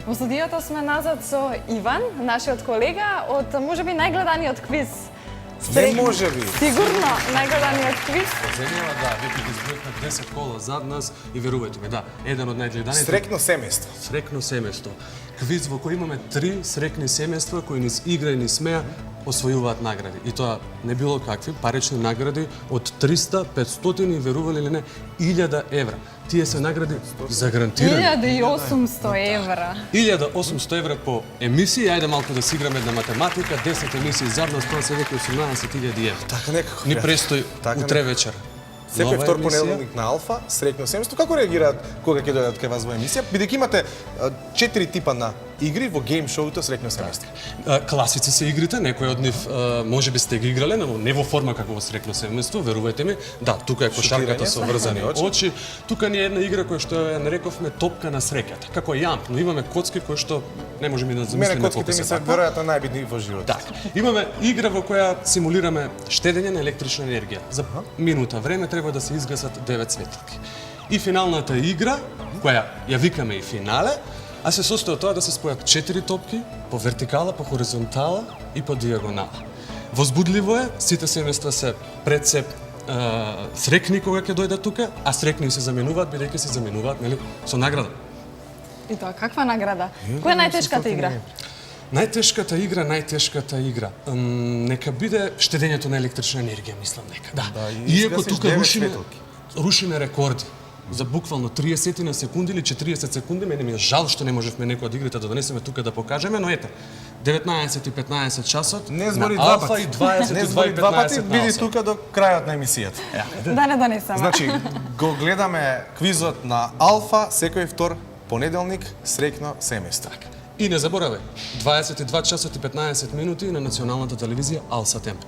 Во студиото сме назад со Иван, нашиот колега од можеби најгледаниот квиз. Не може би. Сигурно најгледаниот квиз. Земјава, да, веќе ги избројавме 10 кола зад нас и верувајте ми, да, еден од најгледаните. Срекно семејство. Срекно семејство. Квиз во кој имаме 3 срекни семејства кои низ игра и низ смеа освојуваат награди. И тоа не било какви парични награди од 300, 500 и верували или не 1000 евра. Тие се награди загарантирани. 1800 евра. 1800 евра по емисија. Ајде малку да си играме една математика. 10 емисии зад нас, тоа се веќе 18.000 евра. Така некако. Ни престои Така утре вечер. Секој Нова втор емисија. понеделник на Алфа, срекно семејство. Како реагираат кога ќе дојдат кај вас во емисија? Бидејќи имате 4 типа на игри во гейм шоуто срекно семејство. Класици се игрите, некои од нив можеби сте ги играле, но не во форма како во срекно семејство, верувајте ми. Да, тука е кошарката со врзани очи. Тука ни е една игра која што ја нарековме топка на среќата. Како јамп, но имаме коцки кои што не можеме да Мене замислиме коцките колку ми се се патат. веројатно најбитни во животот. Така, имаме игра во која симулираме штедење на електрична енергија. За минута време треба да се изгасат 9 светилки. И финалната игра, која ја викаме и финале, а се состои од тоа да се спојат 4 топки по вертикала, по хоризонтала и по диагонала. Возбудливо е, сите семејства се пред се срекни кога ќе дојдат тука, а срекни се заменуваат бидејќи се заменуваат нели со награда. И тоа каква награда? Која е најтешката игра? Најтешката игра. Нека биде штедењето на електрична енергија, мислам нека. Да. и Иако изгасиш тука 9 светилки. рушиме рекорди. За буквално 30 на секунди или 40 секунди, мене ми е жал што не можевме некој од игрите да донесеме тука да покажеме, но ете, 19 и 15 часот Не збори на два Алфа пати. и 22 Не и збори два пати, 15 на биди Алфа. тука до крајот на емисијата. Да не донесеме. Значи, го гледаме квизот на Алфа секој втор понеделник срекно семејство. И не заборавај, 22 часот и 15 минути на националната телевизија Алса Темп.